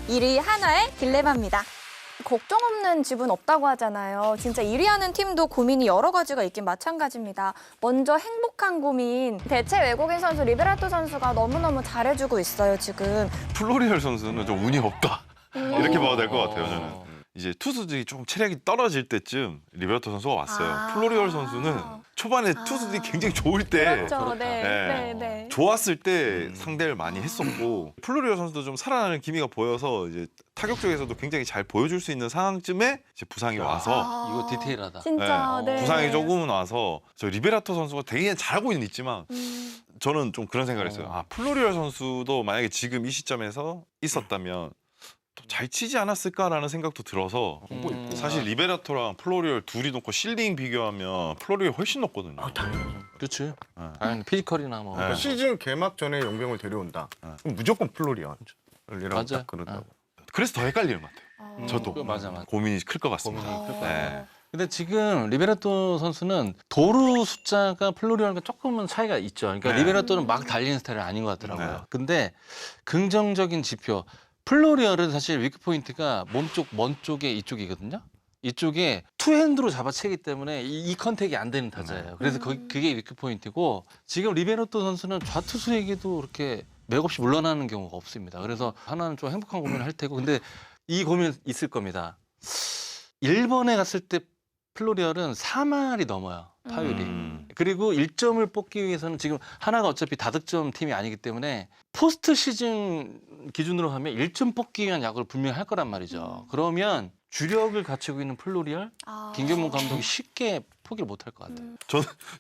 1위 한화의 딜레마입니다. 걱정 없는 집은 없다고 하잖아요. 진짜 1위 하는 팀도 고민이 여러 가지가 있긴 마찬가지입니다. 먼저 행복한 고민. 대체 외국인 선수 리베라토 선수가 너무너무 잘해주고 있어요, 지금. 플로리얼 선수는 좀 운이 없다. 이렇게 봐도 될 것 같아요, 저는. 이제 투수들이 조금 체력이 떨어질 때쯤 리베라토 선수가 왔어요. 플로리얼 선수는 초반에 투수들이 굉장히 좋을 때 그렇죠, 네. 좋았을 때 상대를 많이 했었고 플로리얼 선수도 좀 살아나는 기미가 보여서 이제 타격 쪽에서도 굉장히 잘 보여줄 수 있는 상황쯤에 이제 부상이 와서 이거 디테일하다. 진짜, 네. 부상이 조금은 와서 저 리베라토 선수가 되게 잘하고 있지만 저는 좀 그런 생각을 했어요. 아, 플로리얼 선수도 만약에 지금 이 시점에서 있었다면 또 잘 치지 않았을까라는 생각도 들어서 사실 리베라토랑 플로리얼 둘이 놓고 실링 비교하면 플로리얼 훨씬 높거든요. 그렇지. 당연히 피지컬이나 뭐. 네. 시즌 개막 전에 용병을 데려온다. 그럼 무조건 플로리언이라고 맞아요. 딱 그런다고. 그래서 더 헷갈리는 것 같아요. 저도 맞아. 고민이 클 것 같습니다. 고민이 클 것 네. 근데 지금 리베라토 선수는 도루 숫자가 플로리얼과 조금은 차이가 있죠. 그러니까 네. 리베라토는 막 달리는 스타일은 아닌 것 같더라고요. 네. 근데 긍정적인 지표. 플로리얼은 사실 위크 포인트가 몸쪽 먼 쪽에 이쪽이거든요. 이쪽에 투핸드로 잡아채기 때문에 이 컨택이 안 되는 타자예요. 그래서 그게 위크 포인트고 지금 리베라토 선수는 좌투수에게도 그렇게 맥없이 물러나는 경우가 없습니다. 그래서 하나는 좀 행복한 고민을 할 테고 근데 이 고민 있을 겁니다. 1번에 갔을 때 플로리얼은 4말이 넘어요. 타율이. 그리고 1점을 뽑기 위해서는 지금 하나가 어차피 다득점 팀이 아니기 때문에 포스트 시즌 기준으로 하면 1점 뽑기 위한 야구를 분명히 할 거란 말이죠. 그러면 주력을 갖추고 있는 플로리얼, 김경문 감독이 쉽게 포기를 못 할 것 같아요.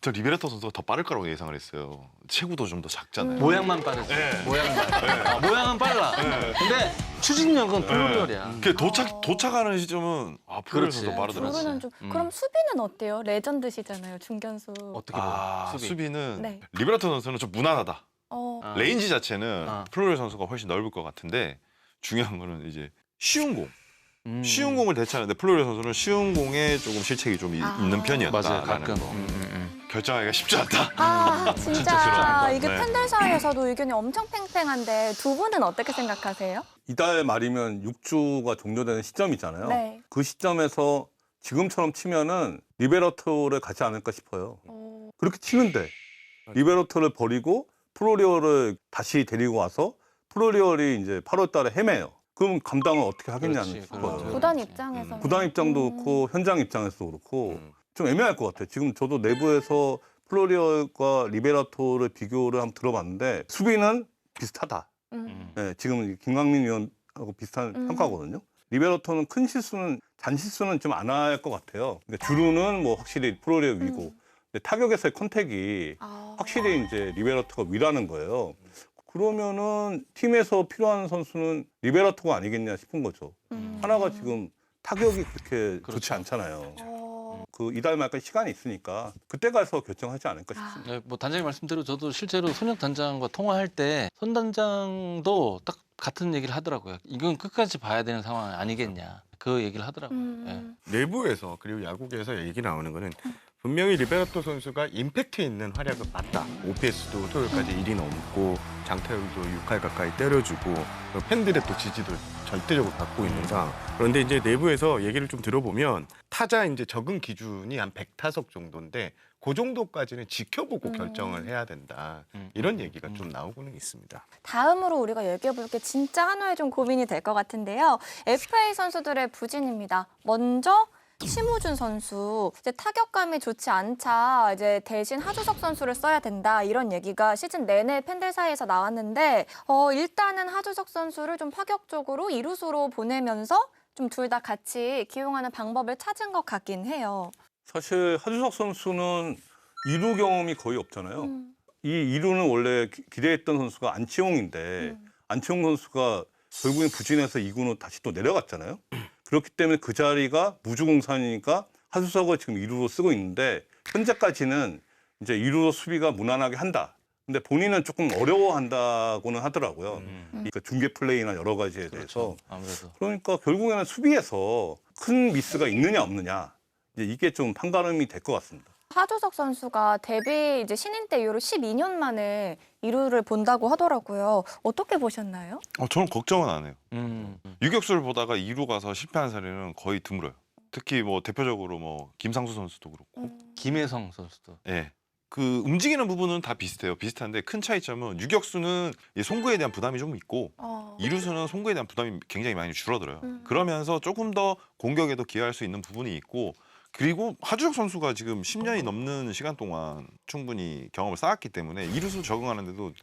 저 리베라토 선수가 더 빠를 거라고 예상을 했어요. 체구도 좀 더 작잖아요. 모양만 빠르지. 모양만. 모양은 빨라. 근데 추진력은 플로리얼이야. 그 도착하는 시점은 플로리얼 그렇지. 선수가 빠르더라고요. 도루는 좀 그럼 수비는 어때요? 레전드시잖아요, 중견수. 어떻게 봐? 수비는 네. 리베라토 선수는 좀 무난하다. 레인지 자체는 아. 플로리얼 선수가 훨씬 넓을 것 같은데 중요한 거는 이제 쉬운 공. 쉬운 공을 대처하는데 플로리얼 선수는 쉬운 공에 조금 실책이 좀 있는 편이었다라는 맞아요, 가끔. 거. 결정하기가 쉽지 않다. 진짜 싫어하는 거. 이게 네. 팬들 사이에서도 의견이 엄청 팽팽한데 두 분은 어떻게 생각하세요? 이달 말이면 6주가 종료되는 시점이잖아요. 네. 그 시점에서 지금처럼 치면은 리베라토를 가지 않을까 싶어요. 그렇게 치는데 리베라토를 버리고 플로리얼을 다시 데리고 와서 플로리얼이 이제 8월 달에 헤매요. 그럼 감당을 어떻게 하겠냐는 그렇지, 거예요. 그렇죠. 구단 입장에서는. 구단 입장도 그렇고 현장 입장에서도 그렇고 좀 애매할 것 같아요. 지금 저도 내부에서 플로리얼과 리베라토를 비교를 한번 들어봤는데 수비는 비슷하다. 네, 지금 김광민 위원하고 비슷한 평가거든요. 리베라토는 큰 실수는 잔실수는 좀 안 할 것 같아요. 그러니까 주루는 뭐 확실히 플로리얼 위고 근데 타격에서의 컨택이 확실히 이제 리베라토가 위라는 거예요. 그러면은 팀에서 필요한 선수는 리베라토가 아니겠냐 싶은 거죠. 하나가 지금 타격이 그렇게 좋지 않잖아요. 그 이달 말까지 시간이 있으니까 그때 가서 결정하지 않을까 싶습니다. 네, 뭐 단장님 말씀대로 저도 실제로 손혁 단장과 통화할 때 손 단장도 딱 같은 얘기를 하더라고요. 이건 끝까지 봐야 되는 상황 아니겠냐. 그 얘기를 하더라고요. 예. 내부에서 그리고 야구계에서 얘기 나오는 거는 분명히 리베라토 선수가 임팩트 있는 활약은 맞다. OPS도 토요일까지 1위 넘고 장타율도 6할 가까이 때려주고 팬들의 또 지지도 절대적으로 받고 있는 상황. 그런데 이제 내부에서 얘기를 좀 들어보면 타자 이제 적응 기준이 한 100타석 정도인데 그 정도까지는 지켜보고 결정을 해야 된다. 이런 얘기가 좀 나오고는 있습니다. 다음으로 우리가 얘기해볼 게 진짜 한화에 좀 고민이 될 것 같은데요. FA 선수들의 부진입니다. 먼저 심우준 선수 이제 타격감이 좋지 않자 이제 대신 하주석 선수를 써야 된다 이런 얘기가 시즌 내내 팬들 사이에서 나왔는데 일단은 하주석 선수를 좀 파격적으로 이루수로 보내면서 좀 둘 다 같이 기용하는 방법을 찾은 것 같긴 해요. 사실 하주석 선수는 2루 경험이 거의 없잖아요. 이 2루는 원래 기대했던 선수가 안치홍인데 안치홍 선수가 결국엔 부진해서 2군으로 다시 또 내려갔잖아요. 그렇기 때문에 그 자리가 무주공산이니까 하주석을 지금 2루로 쓰고 있는데 현재까지는 이제 2루로 수비가 무난하게 한다. 근데 본인은 조금 어려워한다고는 하더라고요. 그러니까 중계 플레이나 여러 가지에 대해서. 아무래도. 그러니까 결국에는 수비에서 큰 미스가 있느냐 없느냐 이제 이게 좀 판가름이 될 것 같습니다. 하주석 선수가 데뷔 이제 신인 때 이후로 12년 만에 2루를 본다고 하더라고요. 어떻게 보셨나요? 저는 걱정은 안 해요. 음. 유격수를 보다가 2루 가서 실패한 사례는 거의 드물어요. 특히 뭐 대표적으로 뭐 김상수 선수도 그렇고, 김혜성 선수도. 예. 그 움직이는 부분은 다 비슷해요. 비슷한데 큰 차이점은 유격수는 이 송구에 대한 부담이 좀 있고 이루수는 송구에 대한 부담이 굉장히 많이 줄어들어요. 그러면서 조금 더 공격에도 기여할 수 있는 부분이 있고, 그리고 하주석 선수가 지금 10년이 넘는 시간 동안 충분히 경험을 쌓았기 때문에 이루수 적응하는데도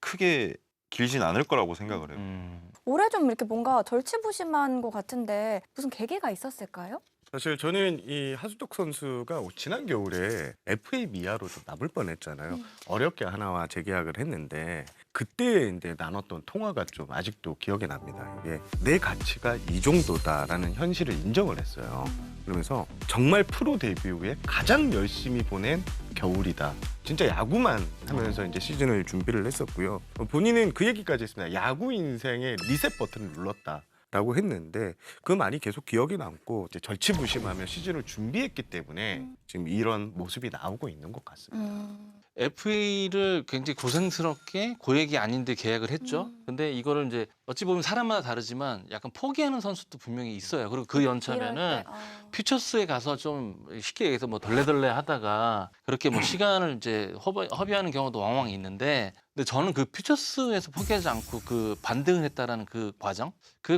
크게 길진 않을 거라고 생각을 해요. 올해 좀 이렇게 뭔가 절치부심한 것 같은데 무슨 계기가 있었을까요? 사실 저는 이 하주석 선수가 지난 겨울에 FA 미아로 좀 남을 뻔했잖아요. 어렵게 하나와 재계약을 했는데 그때 이제 나눴던 통화가 좀 아직도 기억에 납니다. 이게 내 가치가 이 정도다라는 현실을 인정을 했어요. 그러면서 정말 프로 데뷔 후에 가장 열심히 보낸 겨울이다. 진짜 야구만 하면서 이제 시즌을 준비를 했었고요. 본인은 그 얘기까지 했습니다. 야구 인생의 리셋 버튼을 눌렀다. 라고 했는데 그 말이 계속 기억에 남고 이제 절치부심하며 시즌을 준비했기 때문에 지금 이런 모습이 나오고 있는 것 같습니다. FA를 굉장히 고생스럽게 고액이 아닌데 계약을 했죠. 근데 이거를 이제 어찌 보면 사람마다 다르지만 약간 포기하는 선수도 분명히 있어요. 그리고 그 연차면은 퓨처스에 가서 좀 쉽게 얘기해서 뭐 덜레덜레 하다가 그렇게 뭐 시간을 이제 허비하는 경우도 왕왕 있는데, 근데 저는 그 퓨처스에서 포기하지 않고 그 반등을 했다라는 그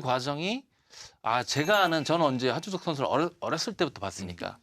과정이 제가 아는, 저는 언제 하주석 선수를 어렸을 때부터 봤으니까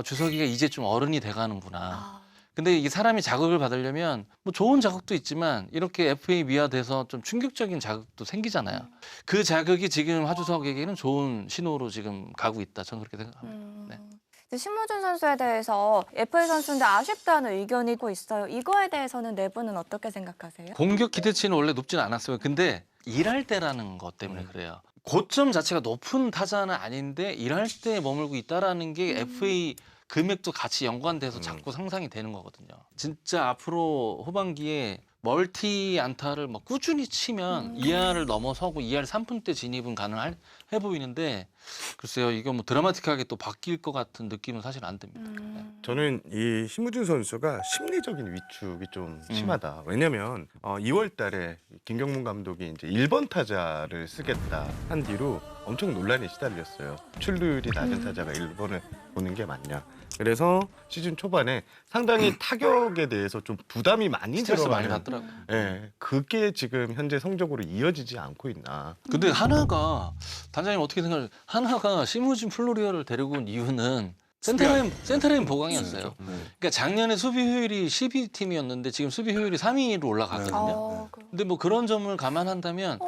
주석이가 이제 좀 어른이 돼가는구나. 근데 이게 사람이 자극을 받으려면 뭐 좋은 자극도 있지만 이렇게 FA 미화돼서 좀 충격적인 자극도 생기잖아요. 그 자극이 지금 하주석에게는 좋은 신호로 지금 가고 있다. 저는 그렇게 생각합니다. 네. 심우준 선수에 대해서 FA 선수인데 아쉽다는 의견이 있고 있어요. 이거에 대해서는 네 분은 어떻게 생각하세요? 공격 기대치는 원래 높지는 않았어요. 근데 일할 때라는 것 때문에 그래요. 고점 자체가 높은 타자는 아닌데 일할 때 머물고 있다라는 게 FA 금액도 같이 연관돼서 자꾸 상상이 되는 거거든요. 진짜 앞으로 후반기에 멀티 안타를 막 꾸준히 치면 2할을 넘어서고 2할 3푼대 진입은 가능해 보이는데, 글쎄요, 이게 뭐 드라마틱하게 또 바뀔 것 같은 느낌은 사실 안 듭니다. 네. 저는 이 심우준 선수가 심리적인 위축이 좀 심하다. 왜냐면 2월 달에 김경문 감독이 이제 1번 타자를 쓰겠다 한 뒤로 엄청 논란에 시달렸어요. 출루율이 낮은 타자가 1번을 보는 게 맞냐. 그래서 시즌 초반에 상당히 타격에 대해서 좀 부담이 많이 스트레스 많이 들어가는, 받더라고요. 예, 그게 지금 현재 성적으로 이어지지 않고 있나. 근데 하나가, 단장님 어떻게 생각하세요? 하나가 심우진 플로리어를 데리고 온 이유는 센터라인 보강이었어요. 그러니까 작년에 수비 효율이 12팀이었는데 지금 수비 효율이 3위로 올라갔거든요. 근데 뭐 그런 점을 감안한다면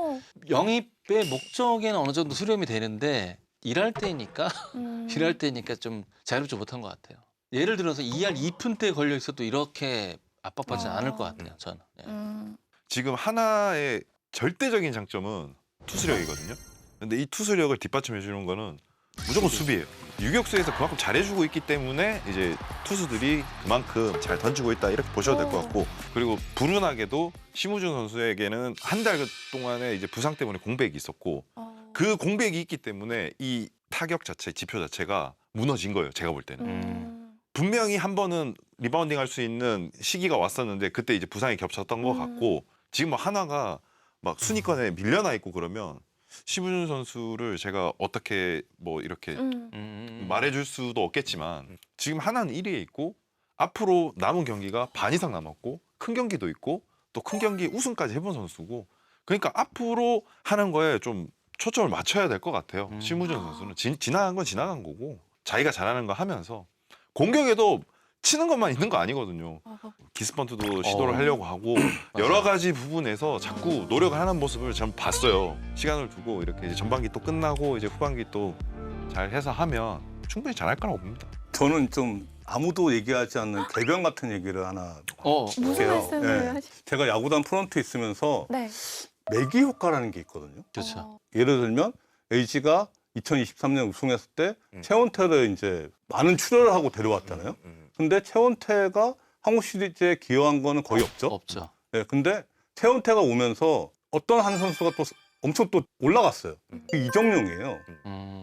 영입의 목적에는 어느 정도 수렴이 되는데 일할 때니까 좀 자유롭지 못한 것 같아요. 예를 들어서 2할 2푼대 걸려 있어도 이렇게 압박받지 않을 것 같아요. 저는. 예. 지금 하나의 절대적인 장점은 투수력이거든요. 근데 이 투수력을 뒷받침해 주는 거는 무조건 수비예요. 유격수에서 그만큼 잘해주고 있기 때문에 이제 투수들이 그만큼 잘 던지고 있다, 이렇게 보셔도 될 것 같고, 그리고 불운하게도 심우준 선수에게는 한 달 동안에 이제 부상 때문에 공백이 있었고, 그 공백이 있기 때문에 이 타격 자체, 지표 자체가 무너진 거예요. 제가 볼 때는. 분명히 한 번은 리바운딩 할 수 있는 시기가 왔었는데 그때 이제 부상이 겹쳤던 것 같고, 지금 뭐 하나가 막 순위권에 밀려나 있고 그러면 심우준 선수를 제가 어떻게 뭐 이렇게 말해줄 수도 없겠지만, 지금 하나는 1위에 있고 앞으로 남은 경기가 반 이상 남았고 큰 경기도 있고 또 큰 경기 우승까지 해본 선수고, 그러니까 앞으로 하는 거에 좀 초점을 맞춰야 될 것 같아요. 심우준 선수는 지나간 건 지나간 거고 자기가 잘하는 거 하면서, 공격에도 치는 것만 있는 거 아니거든요. 기스펀트도 시도를 하려고 하고 여러 가지 부분에서 자꾸 노력을 하는 모습을 전 봤어요. 시간을 두고 이렇게 이제 전반기 또 끝나고 이제 후반기 또 잘 해서 하면 충분히 잘할 거라고 봅니다. 저는 좀 아무도 얘기하지 않는 개변 같은 얘기를 하나 무슨 할게요. 말씀을 제가 야구단 프런트에 있으면서 네. 매기 효과라는 게 있거든요. 그렇죠. 예를 들면 LG가 2023년 우승했을 때 최원태를 이제 많은 출혈을 하고 데려왔잖아요. 근데 최원태가 한국 시리즈에 기여한 거는 거의 없죠. 없죠. 네, 근데 최원태가 오면서 어떤 한 선수가 또 엄청 또 올라갔어요. 그 이정용이에요.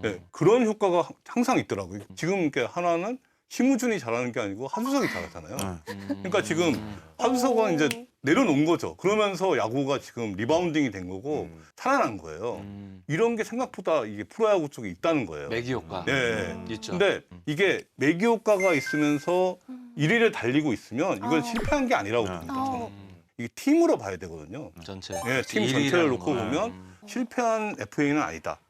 네, 그런 효과가 항상 있더라고요. 지금 이렇게 하나는 심우준이 잘하는 게 아니고 한수석이 잘하잖아요. 그러니까 지금 음. 한수석은 이제 내려놓은 거죠. 그러면서 야구가 지금 리바운딩이 된 거고 살아난 거예요. 음. 이런 게 생각보다 이게 프로야구 쪽에 있다는 거예요. 매기 효과. 네. 있죠. 근데 이게 매기 효과가 있으면서 1위를 달리고 있으면 이건 실패한 게 아니라고 봅니다. 저는. 이게 팀으로 봐야 되거든요. 전체. 네, 팀 일위라는 전체를 놓고 거야. 보면 실패한 FA는 아니다.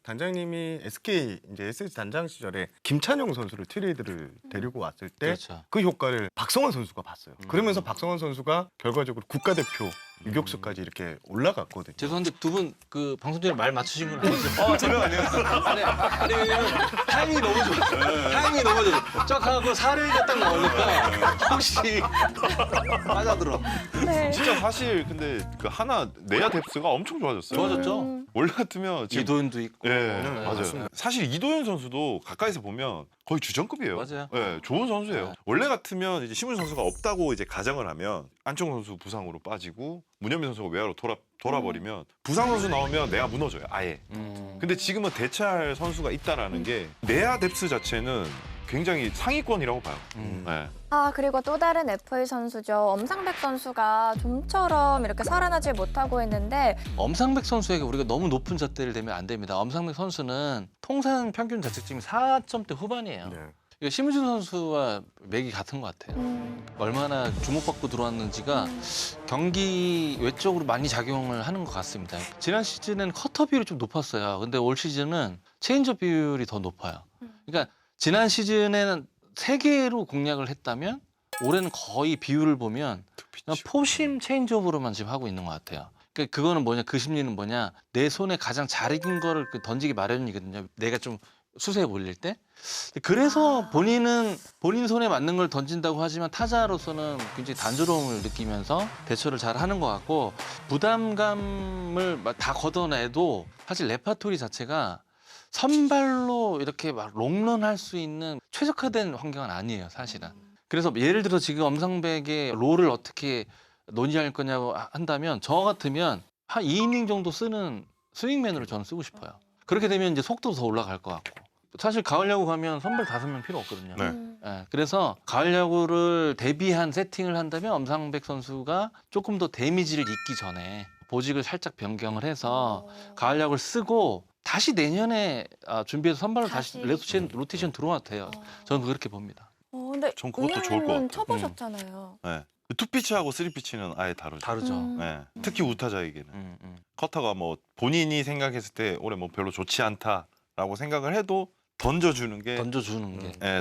단장님이 SK 이제 SSG 단장 시절에 김찬용 선수를 트레이드를 데리고 왔을 때 그렇죠. 그 효과를 박성환 선수가 봤어요. 그러면서 박성환 선수가 결과적으로 국가대표 유격수까지 이렇게 올라갔거든요. 죄송한데 두 분 그 방송 전에 말 맞추신 건 아니죠? 저는 아니에요. 아니 왜냐면 타이밍이 너무 좋아. 타이밍이 너무 좋아. 쩍 하고 살을 딱 나오니까 혹시 빠져들어. 네. 진짜 사실 근데 그 하나 내야 뎁스가 엄청 좋아졌어요. 좋아졌죠? 원래 같으면 지금 이도현도 있고. 예, 네, 맞아요. 맞습니다. 사실 이도현 선수도 가까이서 보면 거의 주전급이에요. 맞아요. 예, 좋은 선수예요. 네. 원래 같으면 이제 심우준 선수가 없다고 이제 가정을 하면 안청 선수 부상으로 빠지고 문현민 선수가 외야로 돌아버리면 부상 선수 나오면 내가 무너져요, 아예. 근데 지금은 대체할 선수가 있다라는 게 내야 뎁스 자체는 굉장히 상위권이라고 봐요. 예. 아, 그리고 또 다른 FA 선수죠. 엄상백 선수가 좀처럼 이렇게 살아나질 못하고 있는데 엄상백 선수에게 우리가 너무 높은 잣대를 대면 안 됩니다. 엄상백 선수는 통산 평균 자책점이 4점대 후반이에요. 네. 이거 심우준 선수와 맥이 같은 것 같아요. 얼마나 주목받고 들어왔는지가 경기 외적으로 많이 작용을 하는 것 같습니다. 지난 시즌은 커터 비율이 좀 높았어요. 근데 올 시즌은 체인지업 비율이 더 높아요. 그러니까 지난 시즌에는 3개로 공략을 했다면 올해는 거의 비율을 보면 그냥 포심 체인지업으로만 지금 하고 있는 것 같아요. 그러니까 그거는 뭐냐, 그 심리는 뭐냐, 내 손에 가장 잘 익은 거를 던지기 마련이거든요. 내가 좀 수세에 몰릴 때. 그래서 본인은 본인 손에 맞는 걸 던진다고 하지만 타자로서는 굉장히 단조로움을 느끼면서 대처를 잘 하는 것 같고, 부담감을 다 걷어내도 사실 레파토리 자체가 선발로 이렇게 막 롱런할 수 있는 최적화된 환경은 아니에요, 사실은. 그래서 예를 들어 지금 엄상백의 롤을 어떻게 논의할 거냐고 한다면 저 같으면 한 2이닝 정도 쓰는 스윙맨으로 저는 쓰고 싶어요. 그렇게 되면 이제 속도도 더 올라갈 것 같고. 사실 가을 야구 가면 선발 5명 필요 없거든요. 네. 예, 그래서 가을 야구를 대비한 세팅을 한다면 엄상백 선수가 조금 더 데미지를 입기 전에 보직을 살짝 변경을 해서 가을 야구를 쓰고 다시 내년에 준비해서 선발로 다시 로테이션 들어와도 돼요. 저는 그렇게 봅니다. 근데 전 그것도 좋을 것 같아요. 쳐보셨잖아요. 네. 투피치하고 쓰리피치는 아예 다르죠. 다르죠. 네. 특히 우타자에게는. 커터가 뭐 본인이 생각했을 때 올해 뭐 별로 좋지 않다라고 생각을 해도 던져주는 게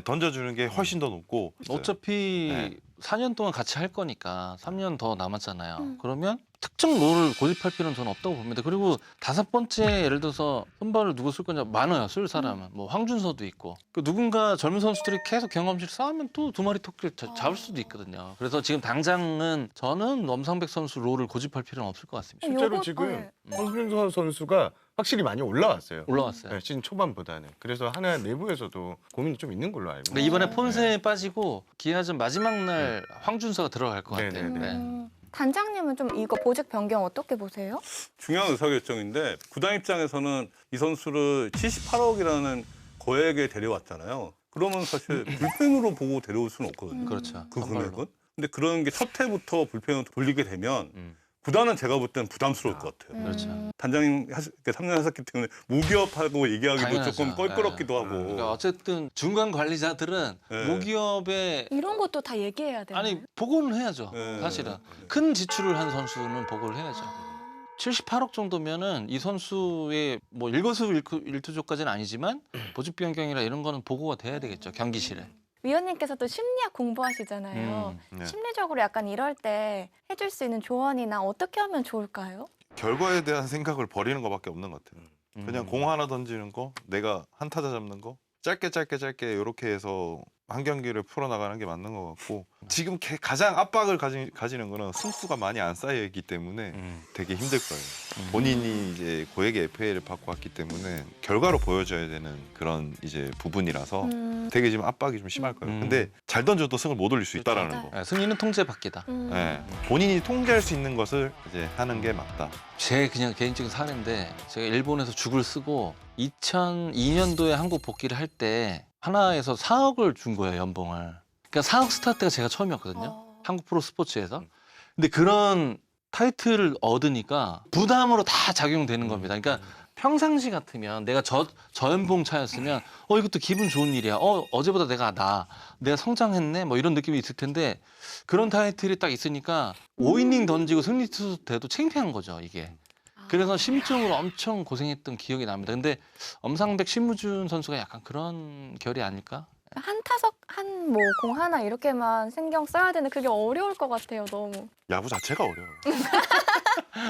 던져주는 게 훨씬 더 높고 어차피 네. 4년 동안 같이 할 거니까 3년 더 남았잖아요. 그러면 특정 롤을 고집할 필요는 저는 없다고 봅니다. 그리고 5번째 예를 들어서 선발을 누구 쓸 거냐 많아요. 쓸 사람은. 뭐 황준서도 있고. 그 누군가 젊은 선수들이 계속 경험치를 쌓으면 또 2마리 토끼를 잡을 수도 있거든요. 그래서 지금 당장은 저는 엄상백 선수 롤을 고집할 필요는 없을 것 같습니다. 실제로 지금 황준서 선수가 확실히 많이 올라왔어요. 올라왔어요. 네, 시즌 초반보다는. 그래서 하나 내부에서도 고민이 좀 있는 걸로 알고. 근데 이번에 폰세에 빠지고 기아전 마지막 날 황준서가 들어갈 것 같아요. 네네네. 네. 단장님은 좀 이거 보직 변경 어떻게 보세요? 중요한 의사결정인데 구단 입장에서는 이 선수를 78억이라는 거액에 데려왔잖아요. 그러면 사실 불펜으로 보고 데려올 수는 없거든요. 그렇죠. 그 선발로. 금액은. 근데 그런 게 첫 해부터 불펜으로 돌리게 되면 구단은 제가 볼 때는 부담스러울 것 같아요. 그렇죠. 단장님 3년 하셨기 때문에 무기업하고 얘기하기도 당연하죠. 조금 껄끄럽기도 네. 하고. 그러니까 어쨌든 중간 관리자들은 네. 모기업에 이런 것도 다 얘기해야 돼요. 아니 보고는 해야죠. 네. 사실은 큰 지출을 한 선수는 보고를 해야죠. 78억 정도면은 이 선수의 뭐 일거수일투족까지는 아니지만 보직 변경이라 이런 거는 보고가 돼야 되겠죠, 경기실에. 위원님께서 또 심리학 공부하시잖아요. 네. 심리적으로 약간 이럴 때 해줄 수 있는 조언이나 어떻게 하면 좋을까요? 결과에 대한 생각을 버리는 것밖에 없는 것 같아요. 그냥 공 하나 던지는 거, 내가 한 타자 잡는 거, 짧게 이렇게 해서 한 경기를 풀어나가는 게 맞는 것 같고, 지금 가장 압박을 가지는 거는 승수가 많이 안 쌓여 있기 때문에 되게 힘들 거예요. 본인이 이제 고액의 FA를 받고 왔기 때문에 결과로 보여줘야 되는 그런 이제 부분이라서 되게 지금 압박이 좀 심할 거예요. 근데 잘 던져도 승을 못 올릴 수 있다라는 거. 네, 승리는 통제받기다. 네. 본인이 통제할 수 있는 것을 이제 하는 게 맞다. 제 그냥 개인적인 사례인데 제가 일본에서 죽을 쓰고 2002년도에 한국 복귀를 할 때 하나에서 4억을 준 거예요, 연봉을. 그러니까 4억 스타트가 제가 처음이었거든요. 한국 프로 스포츠에서. 근데 그런 타이틀을 얻으니까 부담으로 다 작용되는 겁니다. 그러니까 평상시 같으면 내가 저 연봉 차였으면 이것도 기분 좋은 일이야. 어제보다 내가 성장했네. 뭐 이런 느낌이 있을 텐데 그런 타이틀이 딱 있으니까 5이닝 던지고 승리 투수 돼도 창피한 거죠, 이게. 그래서 심적으로 엄청 고생했던 기억이 납니다. 근데 엄상백 심우준 선수가 약간 그런 결이 아닐까? 한 타석 한 뭐 공 하나 이렇게만 신경 써야 되는데 그게 어려울 것 같아요, 너무. 야구 자체가 어려워요.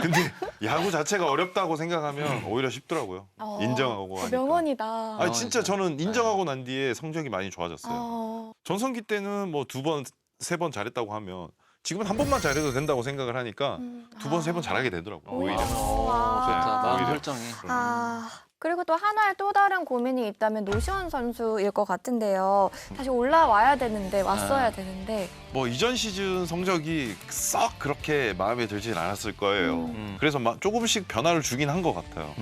근데 야구 자체가 어렵다고 생각하면 오히려 쉽더라고요. 인정하고 하니까. 명언이다. 아니 진짜 저는 인정하고 난 뒤에 성적이 많이 좋아졌어요. 전성기 때는 뭐 2번, 3번 잘했다고 하면 지금은 한 번만 잘해도 된다고 생각을 하니까 2번, 3번 잘하게 되더라고요. 오히려. 좋다. 마음 오히려. 설정이. 그리고 또 한화의 또 다른 고민이 있다면 노시환 선수일 것 같은데요. 다시 올라와야 되는데 왔어야 되는데 뭐 이전 시즌 성적이 썩 그렇게 마음에 들진 않았을 거예요. 그래서 막 조금씩 변화를 주긴 한 것 같아요.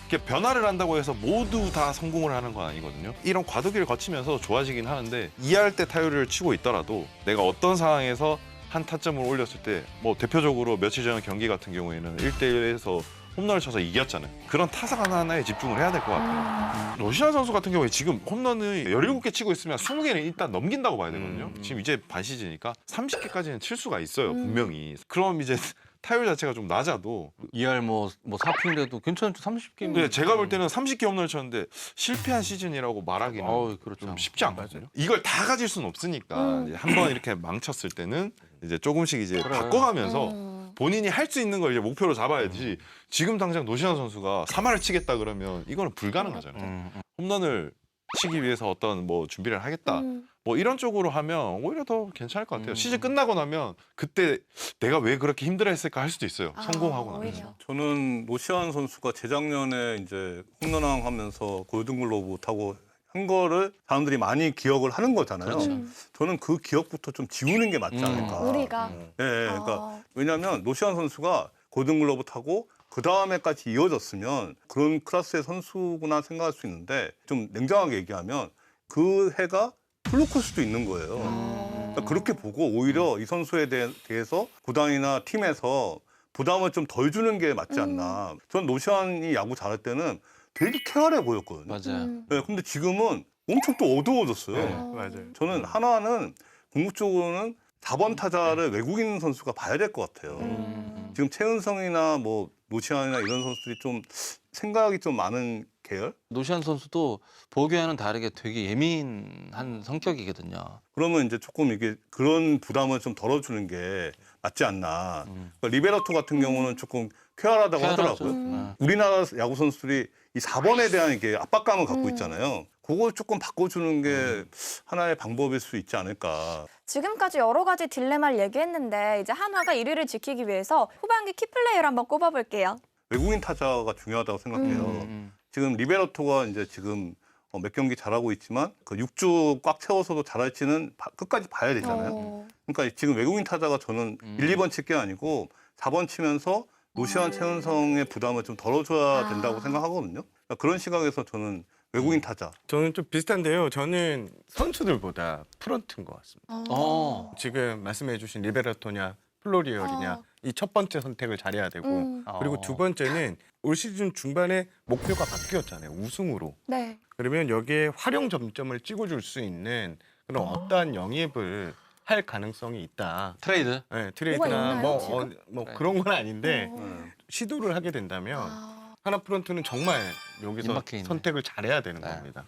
이렇게 변화를 한다고 해서 모두 다 성공을 하는 건 아니거든요. 이런 과도기를 거치면서 좋아지긴 하는데 2할 때 타율을 치고 있더라도 내가 어떤 상황에서 한 타점을 올렸을 때 뭐 대표적으로 며칠 전 경기 같은 경우에는 1대1에서 홈런을 쳐서 이겼잖아요. 그런 타석 하나하나에 집중을 해야 될 것 같아요. 노시환 선수 같은 경우에 지금 홈런을 17개 치고 있으면 20개는 일단 넘긴다고 봐야 되거든요. 지금 이제 반 시즌이니까 30개까지는 칠 수가 있어요, 분명히. 그럼 이제 타율 자체가 좀 낮아도 2할 뭐 4푼인데도 괜찮죠. 30게임. 근데 제가 볼 때는 30개 홈런을 쳤는데 실패한 시즌이라고 말하기는 그렇죠. 좀 쉽지 않거든요. 이걸 다 가질 수는 없으니까 한 번 이렇게 망쳤을 때는 이제 조금씩 이제 바꿔가면서 본인이 할 수 있는 걸 이제 목표로 잡아야지. 지금 당장 노시환 선수가 3할을 치겠다 그러면 이거는 불가능하잖아요. 홈런을 치기 위해서 어떤 뭐 준비를 하겠다. 뭐 이런 쪽으로 하면 오히려 더 괜찮을 것 같아요. 시즌 끝나고 나면 그때 내가 왜 그렇게 힘들어했을까 할 수도 있어요. 성공하고 나면. 오히려. 저는 노시환 선수가 재작년에 이제 홈런왕 하면서 골든글로브 타고 한 거를 사람들이 많이 기억을 하는 거잖아요. 그렇죠. 저는 그 기억부터 좀 지우는 게 맞지 않을까. 우리가. 그러니까 왜냐하면 노시환 선수가 골든글러브 타고 그 다음에까지 이어졌으면 그런 클래스의 선수구나 생각할 수 있는데 좀 냉정하게 얘기하면 그 해가 플루크일 수도 있는 거예요. 그러니까 그렇게 보고 오히려 이 선수에 대해서 구단이나 팀에서 부담을 좀 덜 주는 게 맞지 않나. 전 노시환이 야구 잘할 때는 되게 쾌활해 보였거든요. 맞아요. 네, 근데 지금은 엄청 또 어두워졌어요. 맞아요. 저는 하나는 궁극적으로는 4번 타자를 외국인 선수가 봐야 될 것 같아요. 지금 최은성이나 뭐 노시환이나 이런 선수들이 좀 생각이 좀 많은 계열? 노시환 선수도 보기와는 다르게 되게 예민한 성격이거든요. 그러면 이제 조금 이게 그런 부담을 좀 덜어주는 게 맞지 않나. 그러니까 리베라토 같은 경우는 조금 쾌활하다고 하더라고요. 우리나라 야구 선수들이 이 4번에 대한 이게 압박감을 갖고 있잖아요. 그걸 조금 바꿔주는 게 하나의 방법일 수 있지 않을까. 지금까지 여러 가지 딜레마를 얘기했는데 이제 한화가 1위를 지키기 위해서 후반기 키플레이어를 한번 꼽아볼게요. 외국인 타자가 중요하다고 생각해요. 지금 리베라토가 이제 지금 몇 경기 잘하고 있지만 그 6주 꽉 채워서도 잘할지는 끝까지 봐야 되잖아요. 그러니까 지금 외국인 타자가 저는 1, 2번 칠 게 아니고 4번 치면서 노시환, 최은성의 부담을 좀 덜어줘야 된다고 생각하거든요. 그러니까 그런 시각에서 저는 외국인 타자. 저는 좀 비슷한데요. 저는 선수들보다 프런트인 것 같습니다. 지금 말씀해주신 리베라토냐 플로리얼이냐 이 첫 번째 선택을 잘해야 되고 그리고 두 번째는 올 시즌 중반에 목표가 바뀌었잖아요. 우승으로. 네. 그러면 여기에 활용 점점을 찍어줄 수 있는 그런 어떠한 영입을 할 가능성이 있다. 트레이드. 네, 뭐가 트레이드나 있나요, 지금? 뭐 그런 건 아닌데 시도를 하게 된다면 하나 프런트는 정말 여기서 임박해 있네. 선택을 잘해야 되는 네. 겁니다.